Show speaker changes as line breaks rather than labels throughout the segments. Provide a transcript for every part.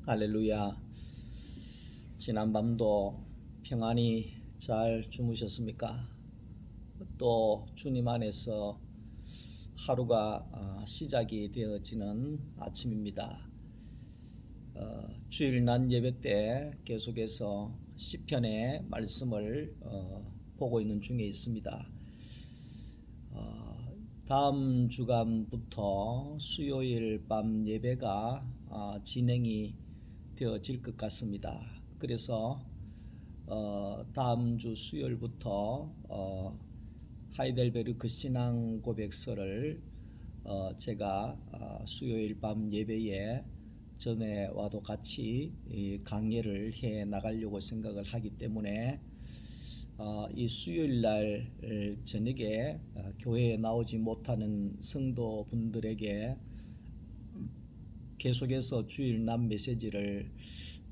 할렐루야. 지난밤도 평안히 잘 주무셨습니까? 또 주님 안에서 하루가 시작이 되어지는 아침입니다. 주일 낮 예배 때 계속해서 시편의 말씀을 보고 있는 중에 있습니다. 다음 주간부터 수요일 밤 예배가 진행이 되어질 것 같습니다. 그래서 다음 주 수요일부터 하이델베르크 신앙 고백서를 제가 수요일 밤 예배에 전에와도 같이 강의를 해 나가려고 생각을 하기 때문에 이 수요일 날 저녁에 교회에 나오지 못하는 성도분들에게 계속해서 주일 낮 메시지를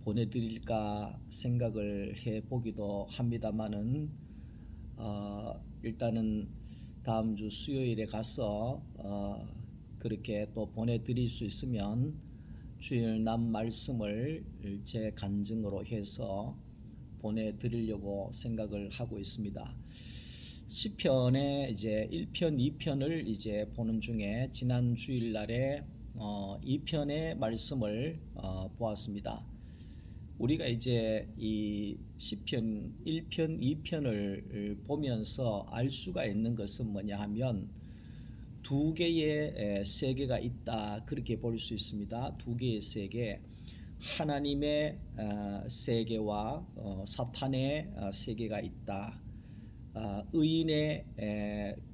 보내드릴까 생각을 해보기도 합니다만은 일단은 다음 주 수요일에 가서 그렇게 또 보내드릴 수 있으면 주일 낮 말씀을 제 간증으로 해서 보내드리려고 생각을 하고 있습니다. 시편의 이제 1편, 2편을 이제 보는 중에 지난 주일날에 2편의 말씀을 보았습니다. 우리가 이제 이 시편 1편, 2편을 보면서 알 수가 있는 것은 뭐냐 하면 두 개의 세계가 있다, 그렇게 볼 수 있습니다. 두 개의 세계, 하나님의 세계와 사탄의 세계가 있다. 의인의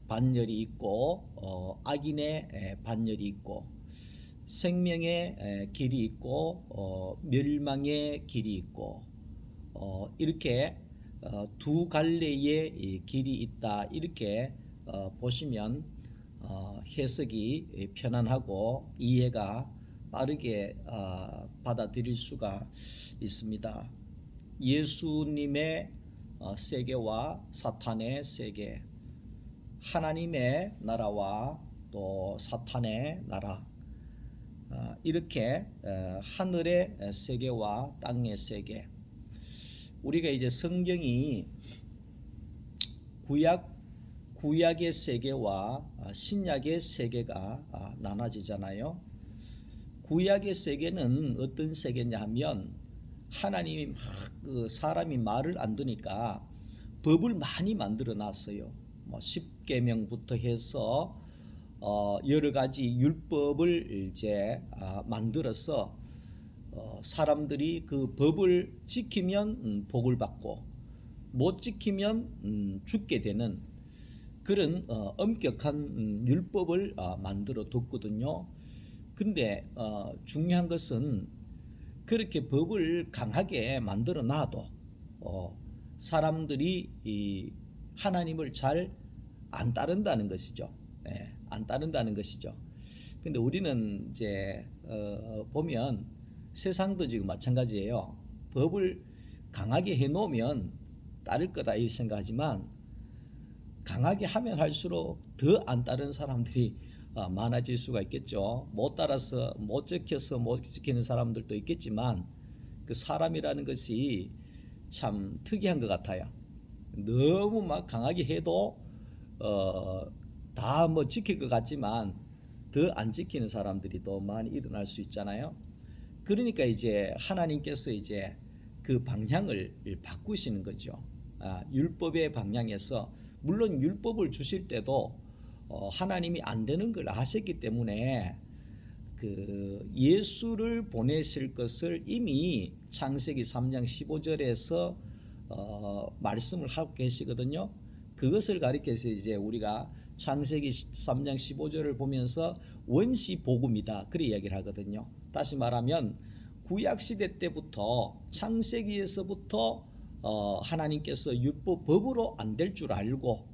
반열이 있고 악인의 반열이 있고, 생명의 길이 있고 멸망의 길이 있고, 이렇게 두 갈래의 길이 있다, 이렇게 보시면 해석이 편안하고 이해가 빠르게 받아들일 수가 있습니다. 예수님의 세계와 사탄의 세계, 하나님의 나라와 또 사탄의 나라, 이렇게 하늘의 세계와 땅의 세계, 우리가 이제 성경이 구약의 세계와 신약의 세계가 나눠지잖아요. 구약의 세계는 어떤 세계냐 하면 하나님이 그 사람이 말을 안 듣니까 법을 많이 만들어 놨어요. 뭐 십계명부터 해서 여러 가지 율법을 이제 만들어서 사람들이 그 법을 지키면 복을 받고 못 지키면 죽게 되는 그런 엄격한 율법을 만들어 뒀거든요. 근데 중요한 것은 그렇게 법을 강하게 만들어 놔도 사람들이 이 하나님을 잘 안 따른다는 것이죠. 안 따른다는 것이죠. 근데 우리는 이제 보면 세상도 지금 마찬가지예요. 법을 강하게 해놓으면 따를 거다 이 생각하지만 강하게 하면 할수록 더 안 따르는 사람들이 많아질 수가 있겠죠. 못 따라서 못 지켜서 못 지키는 사람들도 있겠지만 그 사람이라는 것이 참 특이한 것 같아요. 너무 막 강하게 해도 다 뭐 지킬 것 같지만 더 안 지키는 사람들이 또 많이 일어날 수 있잖아요. 그러니까 이제 하나님께서 이제 그 방향을 바꾸시는 거죠. 율법의 방향에서, 물론 율법을 주실 때도 하나님이 안 되는 걸 아셨기 때문에 그 예수를 보내실 것을 이미 창세기 3장 15절에서 말씀을 하고 계시거든요. 그것을 가리켜서 이제 우리가 창세기 3장 15절을 보면서 원시 복음이다, 그렇게 이야기를 하거든요. 다시 말하면 구약 시대 때부터 창세기에서부터 하나님께서 율법 법으로 안 될 줄 알고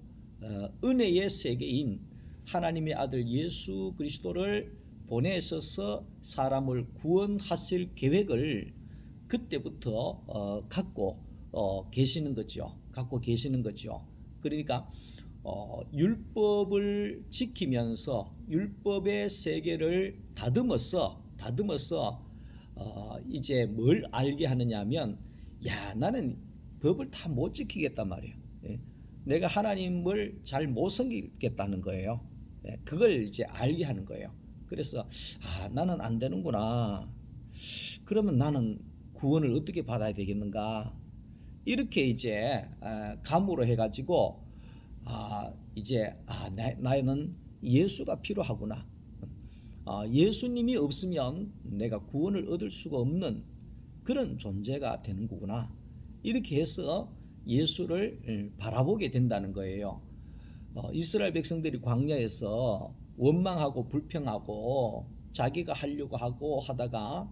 은혜의 세계인 하나님의 아들 예수 그리스도를 보내셔서 사람을 구원하실 계획을 그때부터 갖고 계시는 거죠. 갖고 계시는 거죠. 그러니까 율법을 지키면서 율법의 세계를 다듬어서 이제 뭘 알게 하느냐 하면 야 나는 법을 다 못 지키겠단 말이에요. 예. 내가 하나님을 잘 못 섬기겠다는 거예요. 예. 그걸 이제 알게 하는 거예요. 그래서 나는 안 되는구나. 그러면 나는 구원을 어떻게 받아야 되겠는가? 이렇게 이제 감으로 해가지고 이제 나는 예수가 필요하구나. 예수님이 없으면 내가 구원을 얻을 수가 없는 그런 존재가 되는 거구나. 이렇게 해서 예수를 바라보게 된다는 거예요. 이스라엘 백성들이 광야에서 원망하고 불평하고 자기가 하려고 하고 하다가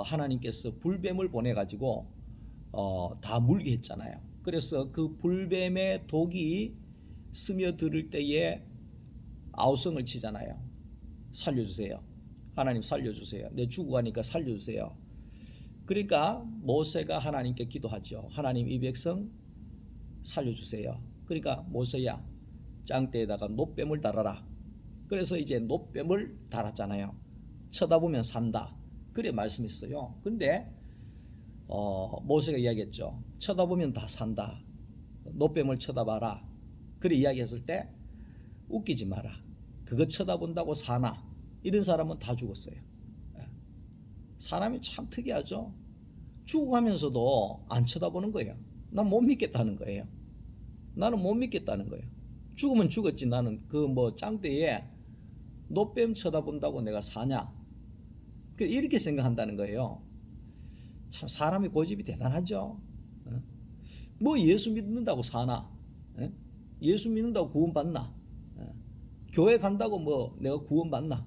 하나님께서 불뱀을 보내가지고 다 물게 했잖아요. 그래서 그 불뱀의 독이 스며들을 때에 아우성을 치잖아요. 살려주세요. 하나님 살려주세요. 내 죽어가니까 살려주세요. 그러니까 모세가 하나님께 기도하죠. 하나님 이 백성 살려주세요. 그러니까 모세야 짱대에다가 놋뱀을 달아라. 그래서 이제 놋뱀을 달았잖아요. 쳐다보면 산다. 그래 말씀했어요. 근데 모세가 이야기했죠. 쳐다보면 다 산다. 놋뱀을 쳐다봐라. 그래 이야기했을 때 웃기지 마라. 그거 쳐다본다고 사나? 이런 사람은 다 죽었어요. 사람이 참 특이하죠. 죽어가면서도 안 쳐다보는 거예요. 난 못 믿겠다는 거예요. 나는 못 믿겠다는 거예요. 죽으면 죽었지. 나는 그 뭐 짱대에 놋뱀 쳐다본다고 내가 사냐? 이렇게 생각한다는 거예요. 참 사람의 고집이 대단하죠. 뭐 예수 믿는다고 사나? 예수 믿는다고 구원받나? 교회 간다고 뭐 내가 구원받나?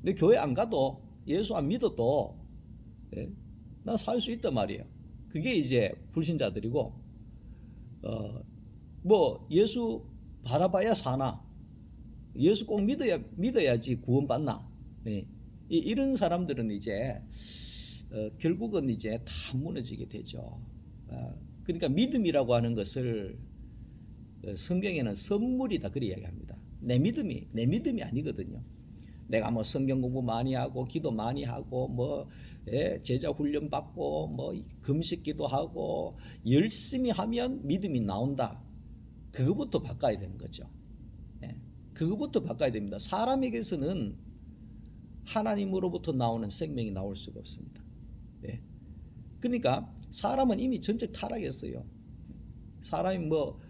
내 교회 안 가도 예수 안 믿어도 난 살 수 있단 말이에요. 그게 이제 불신자들이고 뭐 예수 바라봐야 사나? 예수 꼭 믿어야지 구원받나? 이런 사람들은 이제 결국은 이제 다 무너지게 되죠. 그러니까 믿음이라고 하는 것을 성경에는 선물이다 그렇게 이야기합니다. 내 믿음이 아니거든요. 내가 뭐 성경 공부 많이 하고 기도 많이 하고 뭐 제자 훈련 받고 뭐 금식기도 하고 열심히 하면 믿음이 나온다. 그거부터 바꿔야 되는 거죠. 그거부터 바꿔야 됩니다. 사람에게서는 하나님으로부터 나오는 생명이 나올 수가 없습니다. 그러니까 사람은 이미 전적 타락했어요. 사람이 뭐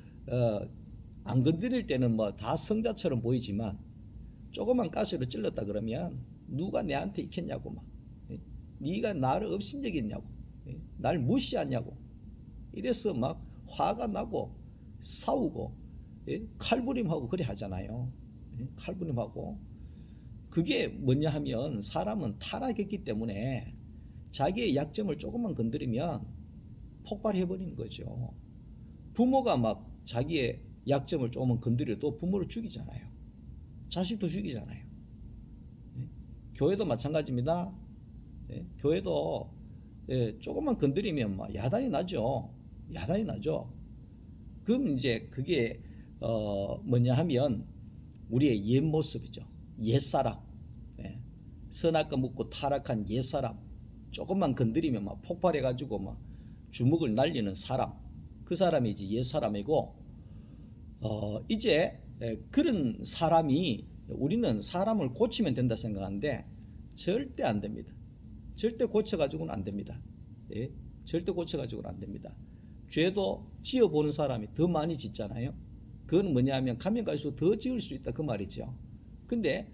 안 건드릴 때는 뭐 다 성자처럼 보이지만 조그만 가시로 찔렀다 그러면 누가 내한테 있겠냐고 막 네가 나를 업신여겼냐고 날 무시하냐고 이래서 막 화가 나고 싸우고 칼부림하고 그래 하잖아요. 칼부림하고 그게 뭐냐 하면 사람은 타락했기 때문에 자기의 약점을 조금만 건드리면 폭발해버리는 거죠. 부모가 막 자기의 약점을 조금만 건드려도 부모를 죽이잖아요. 자식도 죽이잖아요. 교회도 마찬가지입니다. 교회도 조금만 건드리면 막 야단이 나죠. 야단이 나죠. 그럼 이제 그게 뭐냐 하면 우리의 옛 모습이죠. 옛사람. 선악과 묻고 타락한 옛사람. 조금만 건드리면 막 폭발해가지고 막 주먹을 날리는 사람. 그 사람이 이제 옛사람이고 이제 그런 사람이 우리는 사람을 고치면 된다 생각하는데 절대 안 됩니다. 절대 고쳐가지고는 안 됩니다. 절대 고쳐가지고는 안 됩니다. 죄도 지어보는 사람이 더 많이 짓잖아요. 그건 뭐냐면 가면 갈수록 더 지을 수 있다 그 말이죠. 근데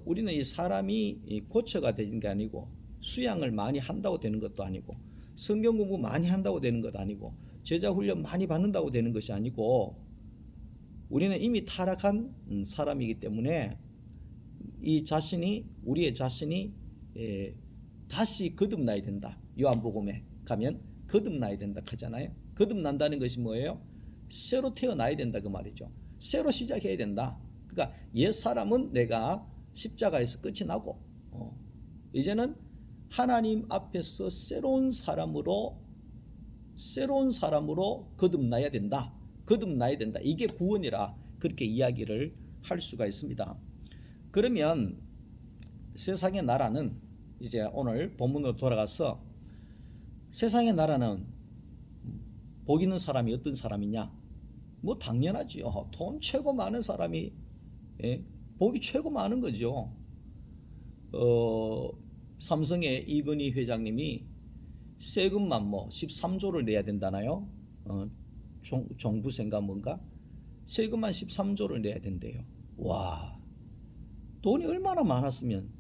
우리는 이 사람이 고쳐가 되는 게 아니고 수양을 많이 한다고 되는 것도 아니고 성경 공부 많이 한다고 되는 것도 아니고 제자 훈련 많이 받는다고 되는 것이 아니고 우리는 이미 타락한 사람이기 때문에 우리의 자신이 다시 거듭나야 된다. 요한복음에 가면 거듭나야 된다 하잖아요. 거듭난다는 것이 뭐예요? 새로 태어나야 된다 그 말이죠. 새로 시작해야 된다. 그러니까 옛 사람은 내가 십자가에서 끝이 나고 이제는 하나님 앞에서 새로운 사람으로 거듭나야 된다. 거듭나야 된다. 이게 구원이라 그렇게 이야기를 할 수가 있습니다. 그러면 세상의 나라는 이제 오늘 본문으로 돌아가서 세상의 나라는 복 있는 사람이 어떤 사람이냐? 뭐 당연하지요. 돈 최고 많은 사람이 예? 복이 최고 많은 거죠. 삼성의 이건희 회장님이 세금만 뭐 13조를 내야 된다나요? 종부세인가 뭔가? 세금만 13조를 내야 된대요. 와, 돈이 얼마나 많았으면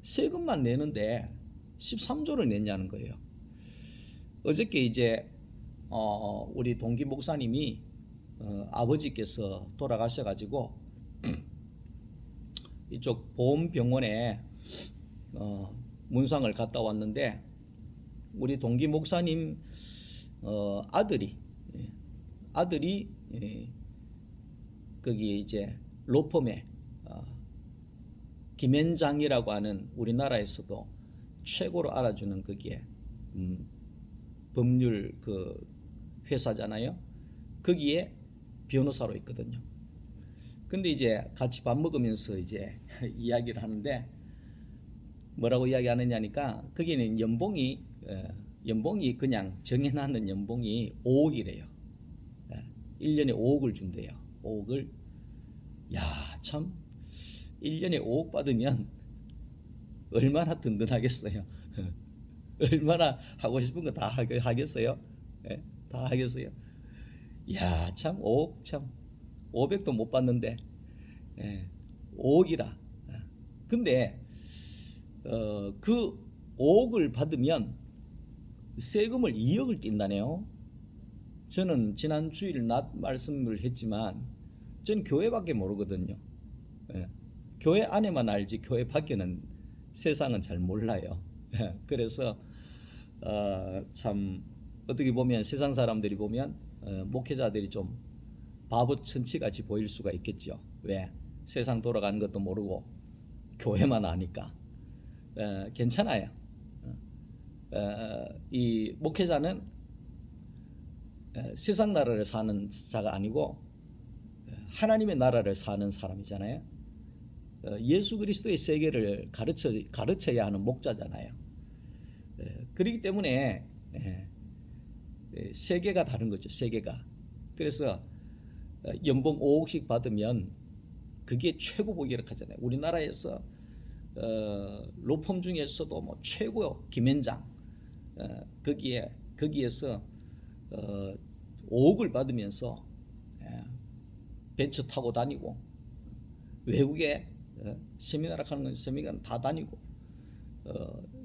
세금만 내는데 13조를 냈냐는 거예요. 어저께 이제 우리 동기 목사님이 아버지께서 돌아가셔가지고 이쪽 보험병원에 문상을 갔다 왔는데 우리 동기 목사님 아들이 거기 이제 로펌에 김현장이라고 하는 우리나라에서도 최고로 알아주는 거기에 법률 그 회사잖아요. 거기에 변호사로 있거든요. 근데 이제 같이 밥 먹으면서 이제 이야기를 하는데 뭐라고 이야기하느냐니까 거기는 연봉이 그냥 정해놨는 연봉이 5억이래요. 1년에 5억을 준대요. 5억을. 야, 참 1년에 5억 받으면 얼마나 든든하겠어요. 얼마나 하고 싶은 거 다 하겠어요. 다 하겠어요. 야, 참 5억 참 500도 못 받는데 5억이라. 근데 그 5억을 받으면 세금을 2억을 띈다네요. 저는 지난 주일 낮 말씀을 했지만 전 교회밖에 모르거든요. 교회 안에만 알지 교회 밖에는 세상은 잘 몰라요. 그래서 참 어떻게 보면 세상 사람들이 보면 목회자들이 좀 바보 천치같이 보일 수가 있겠죠. 왜? 세상 돌아가는 것도 모르고 교회만 아니까. 괜찮아요. 이 목회자는 세상 나라를 사는 자가 아니고 하나님의 나라를 사는 사람이잖아요. 예수 그리스도의 세계를 가르쳐야 하는 목자잖아요. 그렇기 때문에 세계가 다른 거죠. 세계가. 그래서 연봉 5억씩 받으면 그게 최고복이라고 하잖아요. 우리나라에서 로펌 중에서도 뭐 최고요. 김현장 거기에서 5억을 받으면서 벤츠 타고 다니고 외국에 세미나를 하는 건 세미나는 다 다니고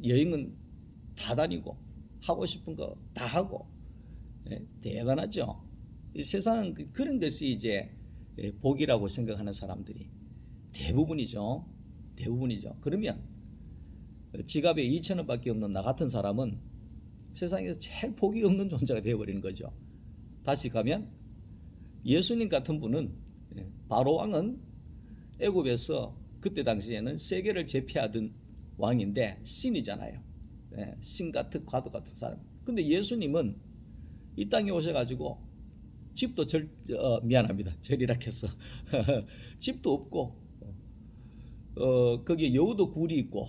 여행은 다 다니고 하고 싶은 거 다 하고 대단하죠. 이 세상은 그런 것이 이제 복이라고 생각하는 사람들이 대부분이죠. 그러면 지갑에 2,000원밖에 없는 나 같은 사람은 세상에서 제일 복이 없는 존재가 되어버리는 거죠. 다시 가면 예수님 같은 분은 바로 왕은 애굽에서 그때 당시에는 세계를 제패하던 왕인데 신이잖아요. 신 같은 과도 같은 사람. 근데 예수님은 이 땅에 오셔가지고 집도 미안합니다. 절이라 해서 집도 없고 거기에 여우도 굴이 있고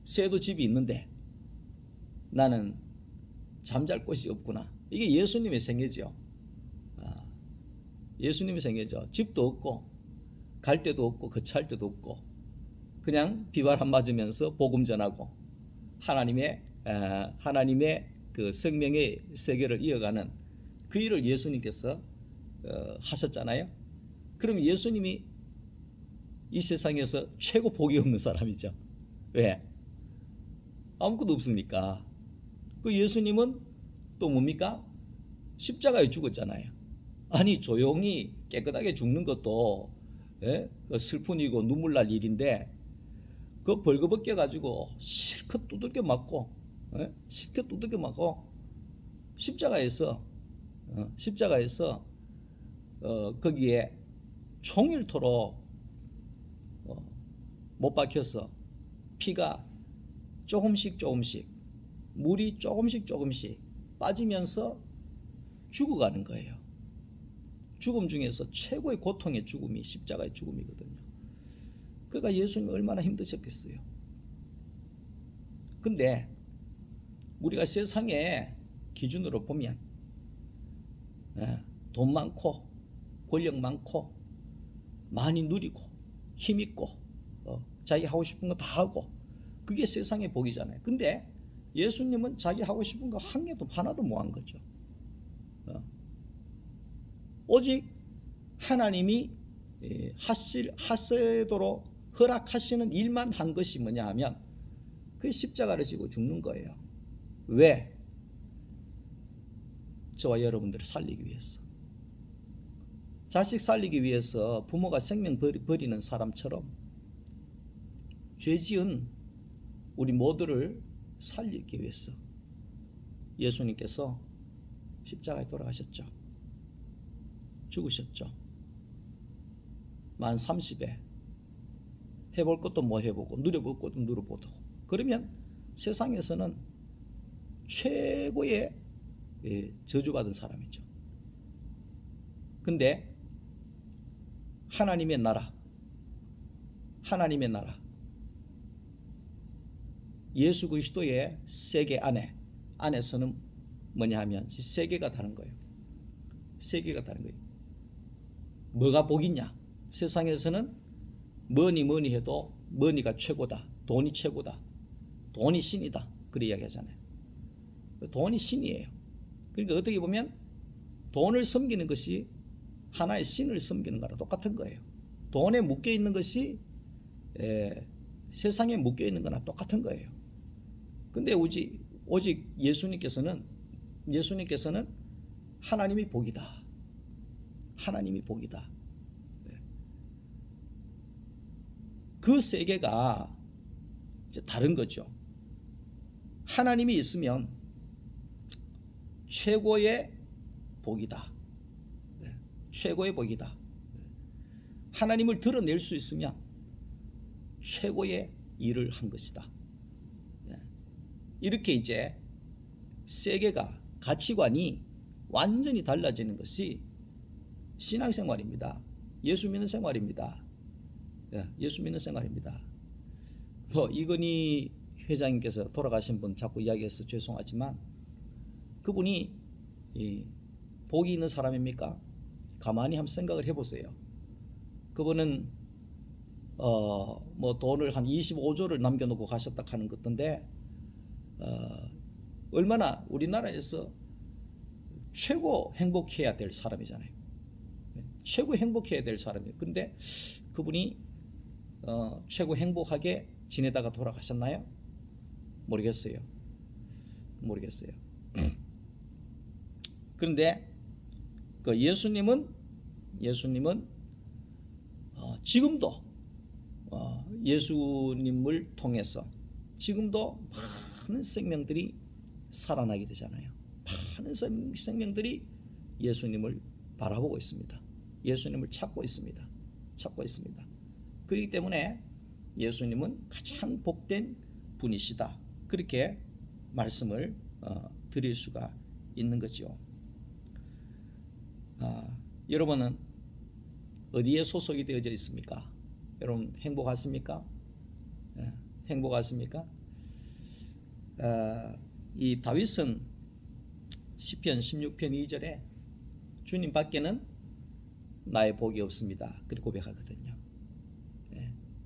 새도 집이 있는데 나는 잠잘 곳이 없구나. 이게 예수님의 생애죠. 예수님의 생애죠. 집도 없고 갈 데도 없고 거처할 데도 없고 그냥 비바람 맞으면서 복음 전하고 하나님의 그 생명의 세계를 이어가는 그 일을 예수님께서 하셨잖아요. 그럼 예수님이 이 세상에서 최고 복이 없는 사람이죠. 왜? 아무것도 없으니까. 그 예수님은 또 뭡니까? 십자가에 죽었잖아요. 아니 조용히 깨끗하게 죽는 것도 그 슬픈 일이고 눈물 날 일인데 그 벌거벗겨 가지고 실컷 두들겨 맞고 십자가에서 거기에 종일토록 못 박혀서 피가 조금씩 물이 조금씩 빠지면서 죽어가는 거예요. 죽음 중에서 최고의 고통의 죽음이 십자가의 죽음이거든요. 그러니까 예수님 얼마나 힘드셨겠어요. 근데 우리가 세상의 기준으로 보면 돈 많고 권력 많고 많이 누리고 힘 있고 자기 하고 싶은 거 다 하고 그게 세상의 복이잖아요. 근데 예수님은 자기 하고 싶은 거 한 개도 하나도 못 한 거죠. 오직 하나님이 하시도록 허락하시는 일만 한 것이 뭐냐 하면 그 십자가를 지고 죽는 거예요. 왜? 저와 여러분들을 살리기 위해서. 자식 살리기 위해서 부모가 생명 버리는 사람처럼 죄 지은 우리 모두를 살리기 위해서 예수님께서 십자가에 돌아가셨죠. 죽으셨죠. 만 30에 해볼 것도 못 해보고 누려볼 것도 누려보고 그러면 세상에서는 최고의 저주받은 사람이죠. 근데 하나님의 나라 예수 그리스도의 세계 안에서는 뭐냐 하면 세계가 다른 거예요. 세계가 다른 거예요. 뭐가 복이냐? 세상에서는 뭐니 해도 머니가 최고다. 돈이 최고다. 돈이 신이다. 그렇게 이야기하잖아요. 돈이 신이에요. 그러니까 어떻게 보면 돈을 섬기는 것이 하나의 신을 섬기는 거랑 똑같은 거예요. 돈에 묶여 있는 것이 세상에 묶여 있는 거나 똑같은 거예요. 근데 오직 예수님께서는 하나님이 복이다. 하나님이 복이다. 그 세계가 이제 다른 거죠. 하나님이 있으면 최고의 복이다. 최고의 복이다. 하나님을 드러낼 수 있으면 최고의 일을 한 것이다. 이렇게 이제 세계가 가치관이 완전히 달라지는 것이 신앙생활입니다. 예수 믿는 생활입니다. 예수 믿는 생활입니다. 이건희 회장님께서 돌아가신 분 자꾸 이야기해서 죄송하지만 그분이 복이 있는 사람입니까? 가만히 한번 생각을 해보세요. 그분은 뭐 돈을 한 25조를 남겨놓고 가셨다 하는 것인데 얼마나 우리나라에서 최고 행복해야 될 사람이잖아요. 최고 행복해야 될 사람이에요. 근데 그분이 최고 행복하게 지내다가 돌아가셨나요? 모르겠어요. 그런데 그 예수님은 지금도 예수님을 통해서 지금도 많은 생명들이 살아나게 되잖아요. 많은 생명들이 예수님을 바라보고 있습니다. 예수님을 찾고 있습니다. 그렇기 때문에 예수님은 가장 복된 분이시다. 그렇게 말씀을 드릴 수가 있는 거죠. 여러분은 어디에 소속이 되어져 있습니까? 여러분 행복하십니까? 행복하십니까? 이 다윗은 시편 16편 2절에 주님 밖에는 나의 복이 없습니다. 그렇게 고백하거든요.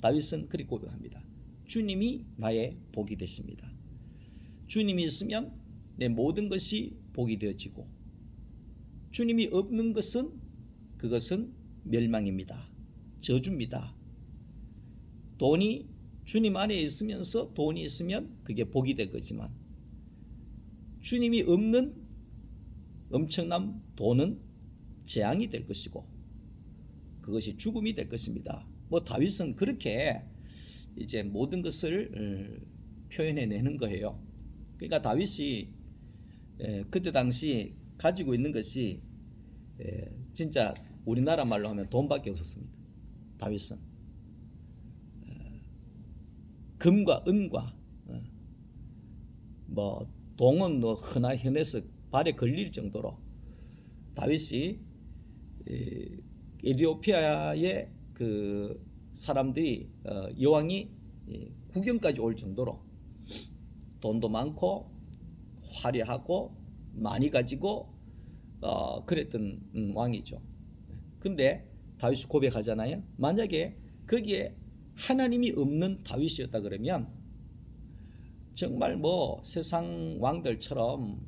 다윗은 그렇게 고백합니다. 주님이 나의 복이 되십니다. 주님이 있으면 내 모든 것이 복이 되어지고 주님이 없는 것은 그것은 멸망입니다. 저주입니다. 돈이 주님 안에 있으면서 돈이 있으면 그게 복이 될 거지만 주님이 없는 엄청난 돈은 재앙이 될 것이고 그것이 죽음이 될 것입니다. 뭐 다윗은 그렇게 이제 모든 것을 표현해내는 거예요. 그러니까 다윗이 그때 당시 가지고 있는 것이 진짜 우리나라 말로 하면 돈밖에 없었습니다. 다윗은 금과 은과 뭐 동은 뭐 흔해서 발에 걸릴 정도로 다윗이 에티오피아의 그 사람들이 여왕이 구경까지 올 정도로 돈도 많고 화려하고 많이 가지고 그랬던 왕이죠. 근데 다윗이 고백하잖아요. 만약에 거기에 하나님이 없는 다윗이었다 그러면 정말 뭐 세상 왕들처럼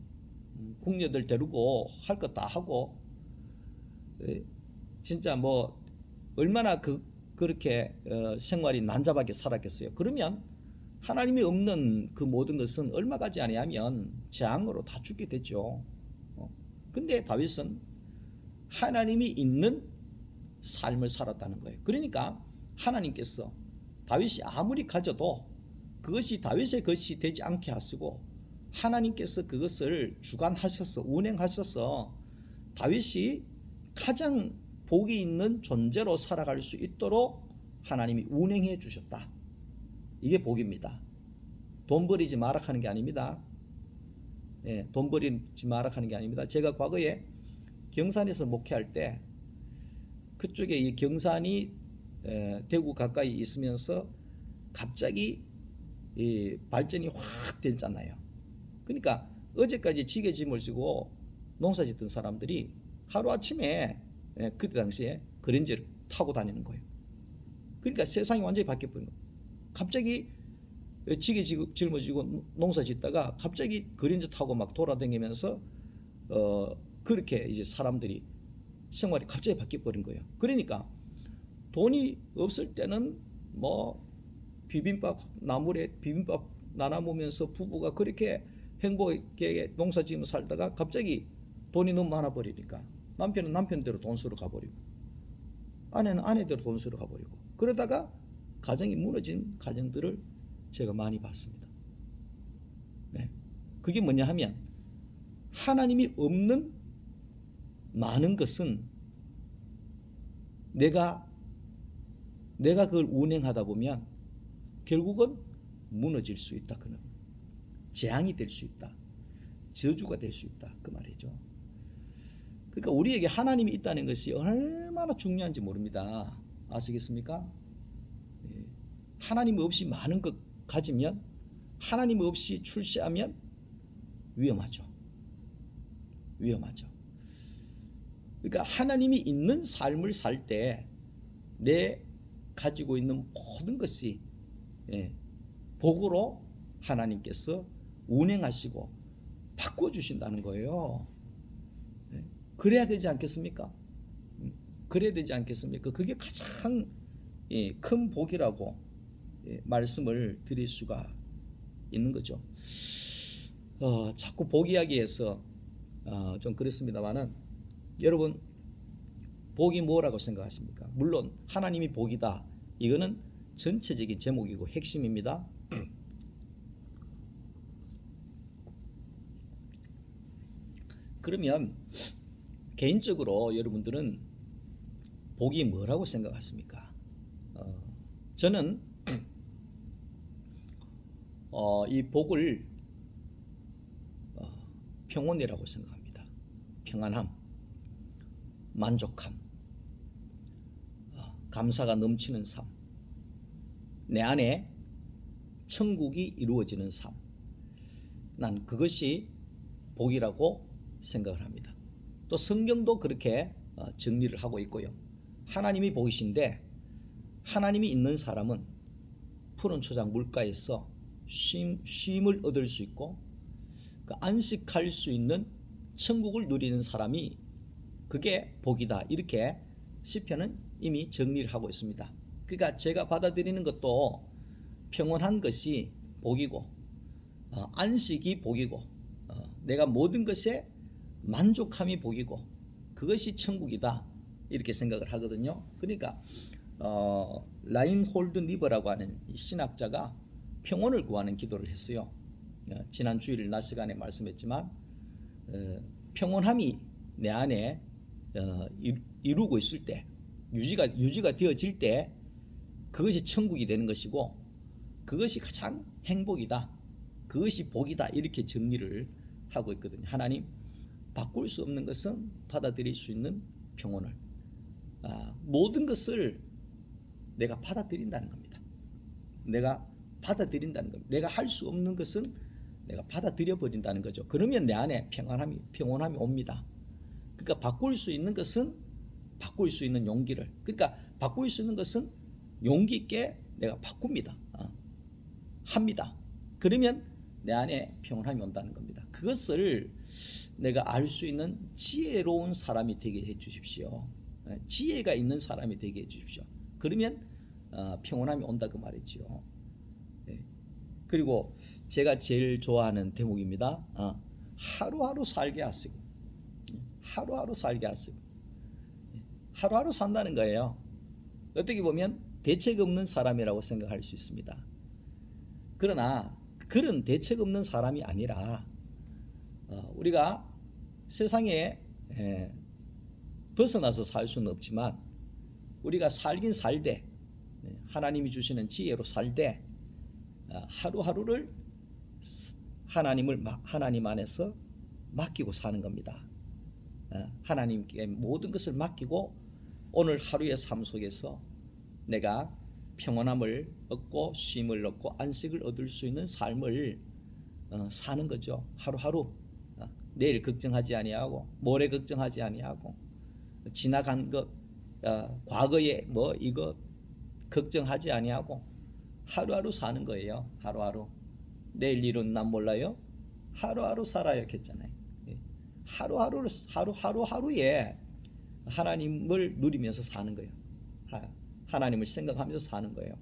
궁녀들 데리고 할 것 다 하고 진짜 뭐 얼마나 그렇게 생활이 난잡하게 살았겠어요. 그러면 하나님이 없는 그 모든 것은 얼마 가지 아니하면 재앙으로 다 죽게 되죠. 근데 다윗은 하나님이 있는 삶을 살았다는 거예요. 그러니까 하나님께서 다윗이 아무리 가져도 그것이 다윗의 것이 되지 않게 하시고 하나님께서 그것을 주관하셔서 운행하셔서 다윗이 가장 복이 있는 존재로 살아갈 수 있도록 하나님이 운행해 주셨다. 이게 복입니다. 돈 버리지 마라 하는 게 아닙니다. 돈 버리지 마라 하는 게 아닙니다. 제가 과거에 경산에서 목회할 때 그쪽에 이 경산이 대구 가까이 있으면서 갑자기 이 발전이 확 됐잖아요. 그러니까 어제까지 지게짐을 지고 농사 짓던 사람들이 하루아침에 그때 당시에 그랜저를 타고 다니는 거예요. 그러니까 세상이 완전히 바뀌어버린 거예요. 갑자기 지게 짊어지고 농사 짓다가 갑자기 그랜저 타고 막 돌아다니면서 그렇게 이제 사람들이 생활이 갑자기 바뀌어버린 거예요. 그러니까 돈이 없을 때는 뭐 비빔밥 나물에 비빔밥 나눠 먹으면서 부부가 그렇게 행복하게 농사 지으며 살다가 갑자기 돈이 너무 많아 버리니까 남편은 남편대로 돈 쓰러 가버리고 아내는 아내대로 돈 쓰러 가버리고 그러다가 가정이 무너진 가정들을 제가 많이 봤습니다. 그게 뭐냐 하면 하나님이 없는 많은 것은 내가 그걸 운행하다 보면 결국은 무너질 수 있다. 그는 재앙이 될 수 있다. 저주가 될 수 있다. 그 말이죠. 그러니까 우리에게 하나님이 있다는 것이 얼마나 중요한지 모릅니다. 아시겠습니까? 하나님 없이 많은 것 가지면 하나님 없이 출세하면 위험하죠. 그러니까 하나님이 있는 삶을 살 때 내 가지고 있는 모든 것이 복으로 하나님께서 운행하시고 바꿔주신다는 거예요. 그래야 되지 않겠습니까? 그래야 되지 않겠습니까? 그게 가장 큰 복이라고 말씀을 드릴 수가 있는 거죠. 자꾸 복 이야기해서 좀 그렇습니다만은 여러분 복이 뭐라고 생각하십니까? 물론 하나님이 복이다. 이거는 전체적인 제목이고 핵심입니다. 그러면 개인적으로 여러분들은 복이 뭐라고 생각하십니까? 저는 이 복을 평온이라고 생각합니다. 평안함, 만족함, 감사가 넘치는 삶, 내 안에 천국이 이루어지는 삶. 난 그것이 복이라고 생각을 합니다. 또 성경도 그렇게 정리를 하고 있고요. 하나님이 복이신데 하나님이 있는 사람은 푸른 초장 물가에서 쉼을 얻을 수 있고 그 안식할 수 있는 천국을 누리는 사람이 그게 복이다. 이렇게 시편은 이미 정리를 하고 있습니다. 그러니까 제가 받아들이는 것도 평온한 것이 복이고 안식이 복이고 내가 모든 것에 만족함이 복이고 그것이 천국이다. 이렇게 생각을 하거든요. 그러니까 라인홀드 리버라고 하는 신학자가 평온을 구하는 기도를 했어요. 지난 주일 낮 시간에 말씀했지만 평온함이 내 안에 이루고 있을 때 유지가 되어질 때 그것이 천국이 되는 것이고 그것이 가장 행복이다. 그것이 복이다. 이렇게 정리를 하고 있거든요. 하나님 바꿀 수 없는 것은 받아들일 수 있는 평온을 모든 것을 내가 받아들인다는 겁니다. 내가 받아들인다는 겁니다. 내가 할 수 없는 것은 내가 받아들여 버린다는 거죠. 그러면 내 안에 평온함이 옵니다. 그러니까 바꿀 수 있는 것은 바꿀 수 있는 용기를, 그러니까 바꿀 수 있는 것은 용기 있게 내가 바꿉니다. 합니다. 그러면 내 안에 평온함이 온다는 겁니다. 그것을 내가 알 수 있는 지혜로운 사람이 되게 해 주십시오. 지혜가 있는 사람이 되게 해 주십시오. 그러면 평온함이 온다 그 말이지요. 그리고 제가 제일 좋아하는 대목입니다. 하루하루 살게 하시고, 하루하루 살게 하시고, 하루하루 산다는 거예요. 어떻게 보면 대책 없는 사람이라고 생각할 수 있습니다. 그러나 그런 대책 없는 사람이 아니라 우리가 세상에 벗어나서 살 수는 없지만 우리가 살긴 살되 하나님이 주시는 지혜로 살되 하루하루를 하나님 안에서 맡기고 사는 겁니다. 하나님께 모든 것을 맡기고 오늘 하루의 삶 속에서 내가 평온함을 얻고 쉼을 얻고 안식을 얻을 수 있는 삶을 사는 거죠. 하루하루 내일 걱정하지 아니하고 모레 걱정하지 아니하고 지나간 것 과거에 뭐 이거 걱정하지 아니하고 하루하루 사는 거예요. 하루하루. 내일 일은 난 몰라요. 하루하루 살아야 했잖아요. 하루하루에 하나님을 누리면서 사는 거예요. 하나님을 생각하면서 사는 거예요.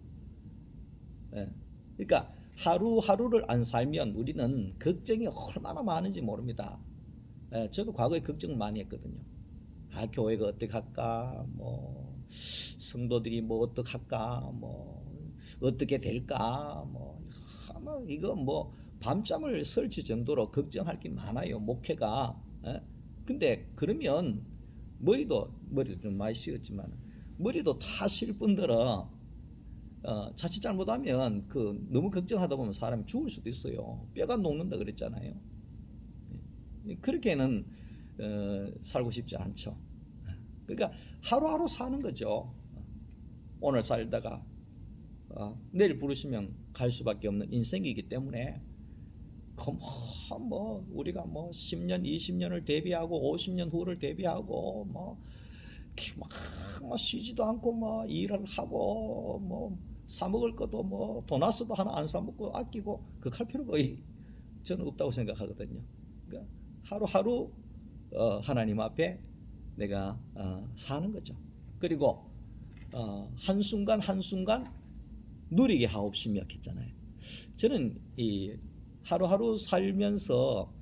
그러니까 하루하루를 안 살면 우리는 걱정이 얼마나 많은지 모릅니다. 저도 과거에 걱정을 많이 했거든요. 교회가 어떻게 할까, 뭐 성도들이 뭐 어떻게 할까, 뭐 어떻게 될까, 뭐 아마 이거 뭐 밤잠을 설치 정도로 걱정할 게 많아요. 목회가. 근데 그러면 머리도 좀 많이 식었지만 머리도 다 실 뿐더러 자칫 잘못하면 너무 걱정하다 보면 사람이 죽을 수도 있어요. 뼈가 녹는다 그랬잖아요. 그렇게는 살고 싶지 않죠. 그러니까 하루하루 사는 거죠. 오늘 살다가 내일 부르시면 갈 수밖에 없는 인생이기 때문에 뭐 우리가 뭐 10년, 20년을 대비하고 50년 후를 대비하고 뭐 쉬지도 않고 뭐 일을 하고 뭐 사 먹을 것도 뭐 돈 왔어도 하나 안 사 먹고 아끼고 그할 필요가 저는 없다고 생각하거든요. 그러니까 하루하루 하나님 앞에 내가 사는 거죠. 그리고 한순간 한순간 누리게 하옵시며 했잖아요. 저는 이 하루하루 살면서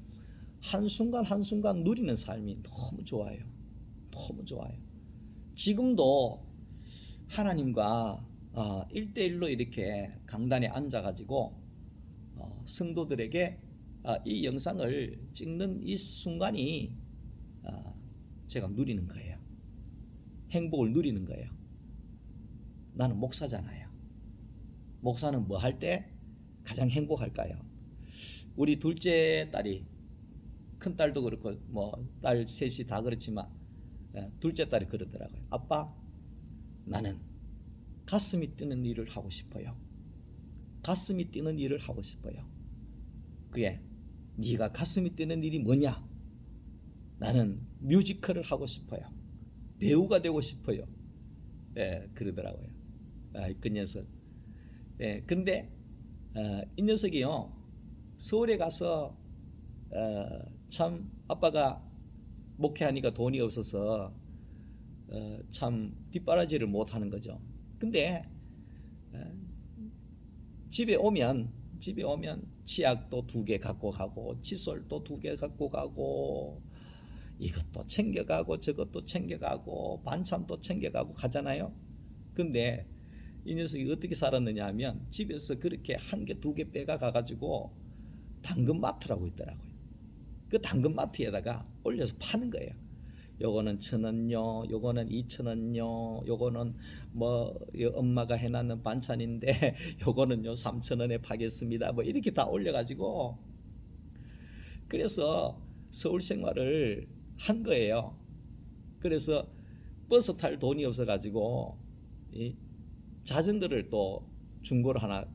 한순간 한순간 누리는 삶이 너무 좋아요. 너무 좋아요. 지금도 하나님과 1대1로 이렇게 강단에 앉아가지고 성도들에게 이 영상을 찍는 이 순간이 제가 누리는 거예요. 행복을 누리는 거예요. 나는 목사잖아요. 목사는 뭐 할 때 가장 행복할까요? 우리 둘째 딸이, 큰 딸도 그렇고 뭐 딸 셋이 다 그렇지만 둘째 딸이 그러더라고요. 아빠, 나는 가슴이 뛰는 일을 하고 싶어요. 가슴이 뛰는 일을 하고 싶어요. 그게 네가 가슴이 뛰는 일이 뭐냐? 나는 뮤지컬을 하고 싶어요. 배우가 되고 싶어요. 그러더라고요. 그 녀석. 근데 이 녀석이요, 서울에 가서 참 아빠가 목회하니까 돈이 없어서 참 뒷바라지를 못 하는 거죠. 근데 집에 오면 치약도 2개 갖고 가고 칫솔도 2개 갖고 가고 이것도 챙겨가고 저것도 챙겨가고 반찬도 챙겨가고 가잖아요. 근데 이 녀석이 어떻게 살았느냐 하면 집에서 그렇게 1개 2개 빼가 가가지고 당근마트라고 있더라고요. 그 당근마트에다가 올려서 파는 거예요. 요거는 1,000원요, 요거는 2,000원요, 요거는 뭐 엄마가 해놨는 반찬인데 요거는요 3,000원에 파겠습니다. 뭐 이렇게 다 올려가지고 그래서 서울 생활을 한 거예요. 그래서 버스 탈 돈이 없어가지고 자전거를 또 중고로 하나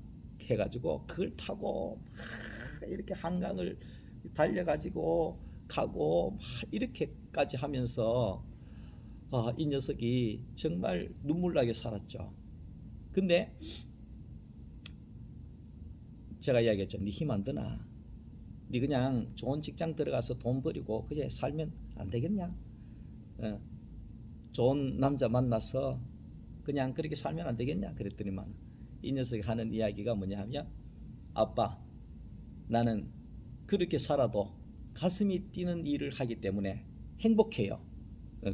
해가지고 그걸 타고 막 이렇게 한강을 달려가지고 가고 막 이렇게까지 하면서 이 녀석이 정말 눈물나게 살았죠. 근데 제가 이야기했죠. 네 힘 안 드나? 네 그냥 좋은 직장 들어가서 돈 버리고 그래 살면 안 되겠냐? 좋은 남자 만나서 그냥 그렇게 살면 안 되겠냐? 그랬더니만 이 녀석이 하는 이야기가 뭐냐 하면, 아빠, 나는 그렇게 살아도 가슴이 뛰는 일을 하기 때문에 행복해요.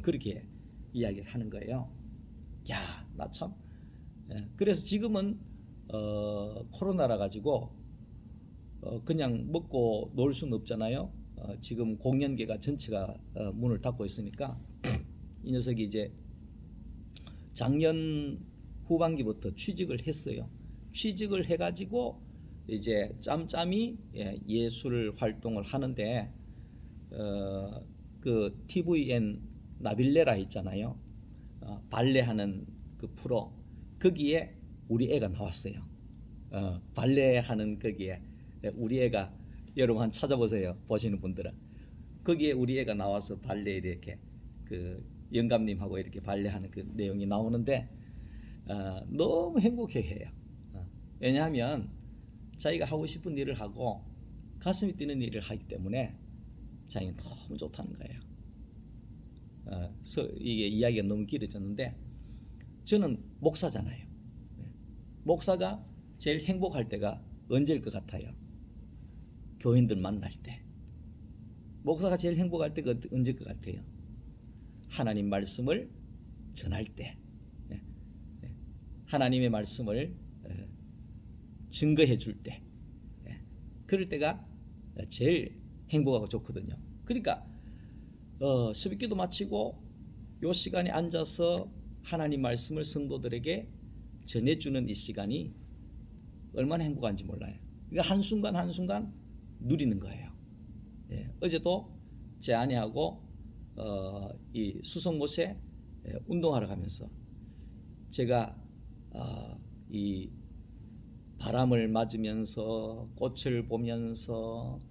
그렇게 이야기를 하는 거예요. 야, 나 참. 그래서 지금은 코로나라 가지고 그냥 먹고 놀 수는 없잖아요. 지금 공연계가 전체가 문을 닫고 있으니까 이 녀석이 이제 작년 후반기부터 취직을 했어요. 취직을 해가지고 이제 짬짬이 예술 활동을 하는데 그 TVN 나빌레라 있잖아요. 발레하는 그 프로, 거기에 우리 애가 나왔어요. 발레하는 거기에 우리 애가, 여러분 한 찾아보세요. 보시는 분들은 거기에 우리 애가 나와서 발레 이렇게 그 영감님하고 이렇게 발레하는 그 내용이 나오는데 너무 행복해해요. 왜냐하면 자기가 하고 싶은 일을 하고 가슴이 뛰는 일을 하기 때문에 자기는 너무 좋다는 거예요. 이게 이야기가 너무 길어졌는데, 저는 목사잖아요. 목사가 제일 행복할 때가 언제일 것 같아요? 교인들 만날 때. 목사가 제일 행복할 때가 언제일 것 같아요? 하나님 말씀을 전할 때. 하나님의 말씀을 증거해 줄 때. 그럴 때가 제일 행복하고 좋거든요. 그러니까 새벽기도 마치고 요 시간에 앉아서 하나님 말씀을 성도들에게 전해주는 이 시간이 얼마나 행복한지 몰라요. 그러니까 한순간 한순간 누리는 거예요. 어제도 제 아내하고 이 수성못에 운동하러 가면서 제가 이 바람을 맞으면서 꽃을 보면서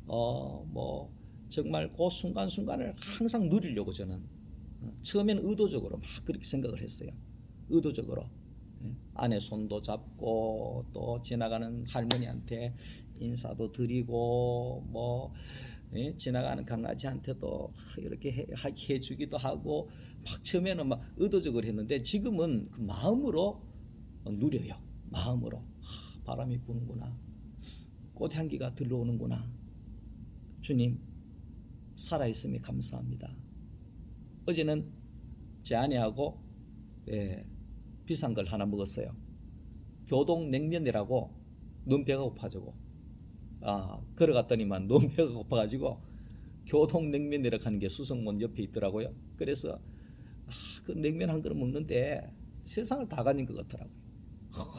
뭐 정말 그 순간순간을 항상 누리려고 저는 처음에는 의도적으로 막 그렇게 생각을 했어요. 의도적으로 아내 손도 잡고 또 지나가는 할머니한테 인사도 드리고 뭐 지나가는 강아지한테도 이렇게 해주기도 하고 막 처음에는 막 의도적으로 했는데 지금은 그 마음으로 누려요. 마음으로 바람이 부는구나, 꽃향기가 들어오는구나, 주님 살아있음에 감사합니다. 어제는 제 아내하고 비싼 걸 하나 먹었어요. 교동 냉면이라고. 너무 배가 고파지고 걸어갔더니만 너무 배가 고파가지고 교동 냉면이라고 하는 게 수성문 옆에 있더라고요. 그래서 그 냉면 한 그릇 먹는데 세상을 다 가진 것 같더라고요.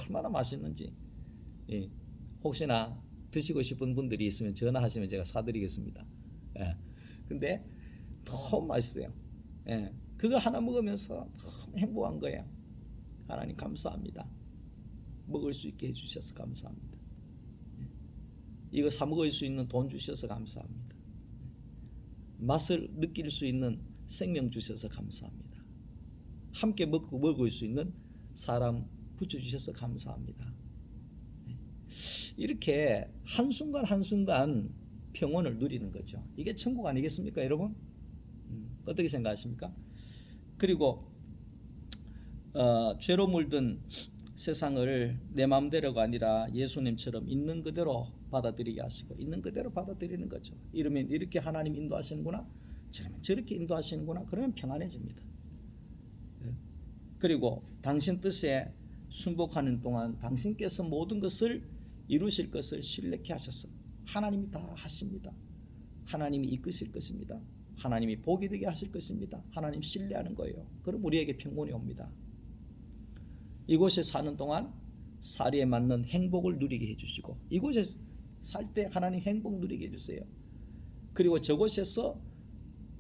얼마나 맛있는지. 혹시나 드시고 싶은 분들이 있으면 전화하시면 제가 사드리겠습니다. 근데 너무 맛있어요. 그거 하나 먹으면서 너무 행복한 거예요. 하나님 감사합니다. 먹을 수 있게 해주셔서 감사합니다. 이거 사 먹을 수 있는 돈 주셔서 감사합니다. 맛을 느낄 수 있는 생명 주셔서 감사합니다. 함께 먹을 수 있는 사람 붙여주셔서 감사합니다. 이렇게 한순간 한순간 평온을 누리는 거죠. 이게 천국 아니겠습니까, 여러분? 어떻게 생각하십니까? 그리고 죄로 물든 세상을 내 마음대로가 아니라 예수님처럼 있는 그대로 받아들이게 하시고 있는 그대로 받아들이는 거죠. 이러면 이렇게 하나님 인도하시는구나, 저렇게 인도하시는구나, 그러면 평안해집니다. 그리고 당신 뜻에 순복하는 동안 당신께서 모든 것을 이루실 것을 신뢰케 하셔서 하나님이 다 하십니다. 하나님이 이끄실 것입니다. 하나님이 복이 되게 하실 것입니다. 하나님 신뢰하는 거예요. 그럼 우리에게 평온이 옵니다. 이곳에 사는 동안 사리에 맞는 행복을 누리게 해주시고, 이곳에 살 때 하나님 행복 누리게 해주세요. 그리고 저곳에서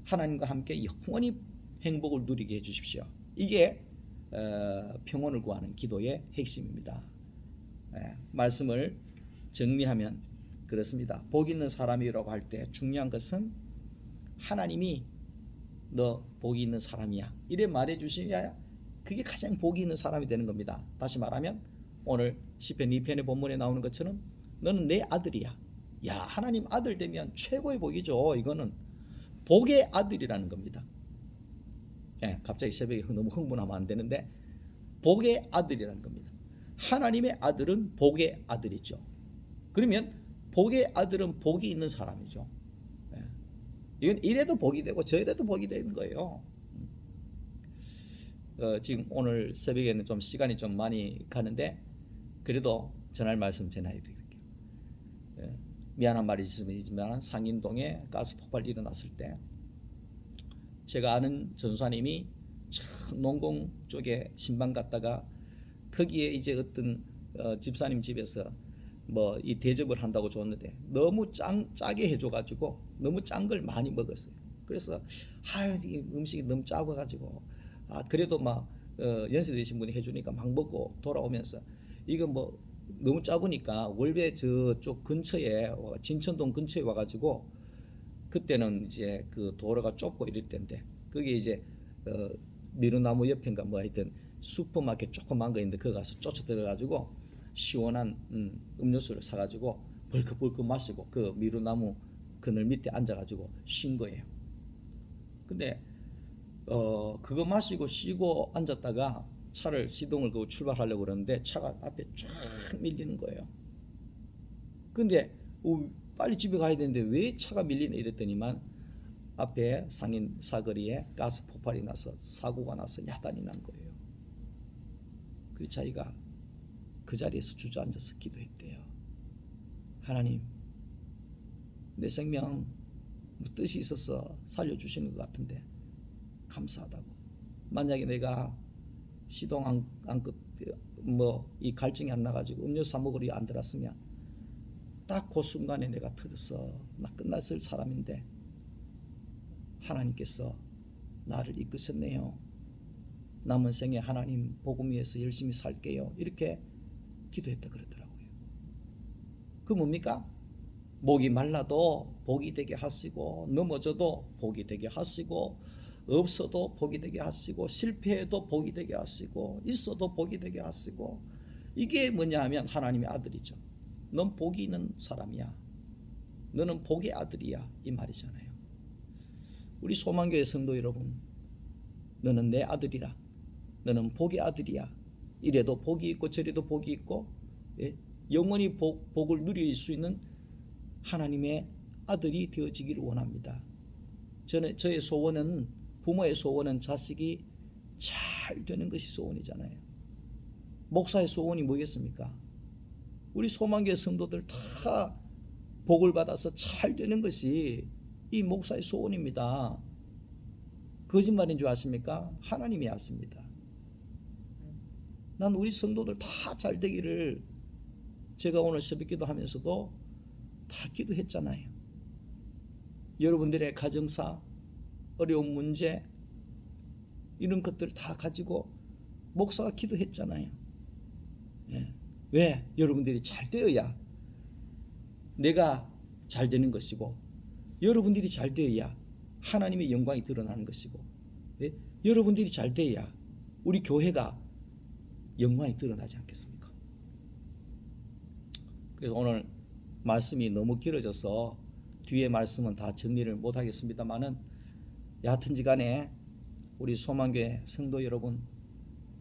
하나님과 함께 영원히 행복을 누리게 해주십시오. 이게 평온을 구하는 기도의 핵심입니다. 말씀을 정리하면 그렇습니다. 복 있는 사람이라고 할 때 중요한 것은 하나님이 너 복이 있는 사람이야 이래 말해 주셔야 그게 가장 복이 있는 사람이 되는 겁니다. 다시 말하면 오늘 시편 2편의 본문에 나오는 것처럼 너는 내 아들이야. 야, 하나님 아들 되면 최고의 복이죠. 이거는 복의 아들이라는 겁니다. 갑자기 새벽에 너무 흥분하면 안 되는데 복의 아들이라는 겁니다. 하나님의 아들은 복의 아들이죠. 그러면 복의 아들은 복이 있는 사람이죠. 이건 이래도 복이 되고 저래도 복이 되는 거예요. 지금 오늘 새벽에는 좀 시간이 좀 많이 가는데 그래도 전할 말씀 전해 드릴게요. 미안한 말이 있으면 상인동에 가스 폭발 일어났을 때 제가 아는 전사님이 농공 쪽에 신방 갔다가 거기에 이제 어떤 집사님 집에서 뭐 이 대접을 한다고 줬는데 너무 짜게 해줘가지고 너무 짠 걸 많이 먹었어요. 그래서 이 음식이 너무 짜가지고 그래도 막 연세 드신 분이 해주니까 막 먹고 돌아오면서 이거 뭐 너무 짜보니까 월배 저쪽 근처에 진천동 근처에 와가지고 그때는 이제 그 도로가 좁고 이럴 때인데 그게 이제 미루나무 옆인가 뭐 하여튼 슈퍼마켓 조그만 거 있는데 거기 가서 쫓아 들어가지고 시원한 음료수를 사가지고 벌컥벌컥 마시고 그 미루나무 그늘 밑에 앉아가지고 쉰 거예요. 근데 그거 마시고 쉬고 앉았다가 차를 시동을 끄고 출발하려고 그러는데 차가 앞에 쫙 밀리는 거예요. 근데 빨리 집에 가야 되는데 왜 차가 밀리나 이랬더니만 앞에 상인 사거리에 가스 폭발이 나서 사고가 나서 야단이 난 거예요. 그 자기가 그 자리에서 주저앉아서 기도했대요. 하나님, 내 생명 뜻이 있어서 살려주시는 것 같은데 감사하다고. 만약에 내가 시동 안 끄 뭐 이 갈증이 안 나가지고 음료수 사 먹으러 안 들었으면 딱 그 순간에 내가 터져서 나 끝났을 사람인데 하나님께서 나를 이끄셨네요. 남은 생에 하나님 복음 위해서 열심히 살게요. 이렇게 기도했다 그러더라고요. 그 뭡니까? 목이 말라도 복이 되게 하시고 넘어져도 복이 되게 하시고 없어도 복이 되게 하시고 실패해도 복이 되게 하시고 있어도 복이 되게 하시고 이게 뭐냐 하면 하나님의 아들이죠. 넌 복이 있는 사람이야. 너는 복의 아들이야. 이 말이잖아요. 우리 소망교회 성도 여러분, 너는 내 아들이라. 너는 복의 아들이야. 이래도 복이 있고 저래도 복이 있고 영원히 복을 누릴 수 있는 하나님의 아들이 되어지기를 원합니다. 저의 소원은 부모의 소원은 자식이 잘 되는 것이 소원이잖아요. 목사의 소원이 뭐겠습니까? 우리 소망교회 성도들 다 복을 받아서 잘 되는 것이 이 목사의 소원입니다. 거짓말인 줄 아십니까? 하나님이 아십니다. 난 우리 성도들 다 잘 되기를 제가 오늘 새벽기도 하면서도 다 기도했잖아요. 여러분들의 가정사, 어려운 문제 이런 것들 다 가지고 목사가 기도했잖아요. 왜? 여러분들이 잘 되어야 내가 잘 되는 것이고 여러분들이 잘 되어야 하나님의 영광이 드러나는 것이고 여러분들이 잘 되어야 우리 교회가 영광이 드러나지 않겠습니까? 그래서 오늘 말씀이 너무 길어져서 뒤에 말씀은 다 정리를 못하겠습니다만은 여하튼지 간에 우리 소망교회 성도 여러분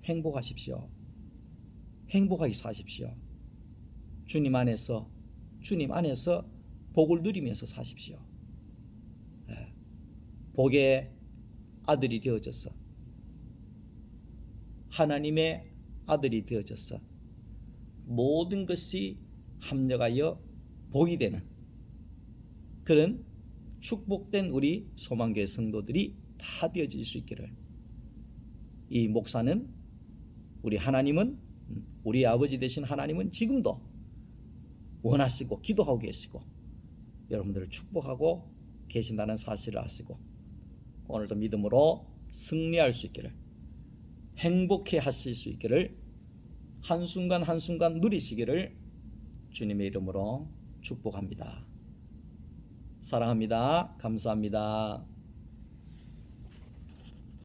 행복하십시오. 행복하게 사십시오. 주님 안에서 복을 누리면서 사십시오. 복의 아들이 되어져서 하나님의 아들이 되어져서 모든 것이 합력하여 복이 되는 그런 축복된 우리 소망교회 성도들이 다 되어질 수 있기를 이 목사는 우리 하나님은 우리 아버지 되신 하나님은 지금도 원하시고 기도하고 계시고 여러분들을 축복하고 계신다는 사실을 아시고 오늘도 믿음으로 승리할 수 있기를 행복해 하실 수 있기를, 한순간 한순간 누리시기를 주님의 이름으로 축복합니다. 사랑합니다. 감사합니다.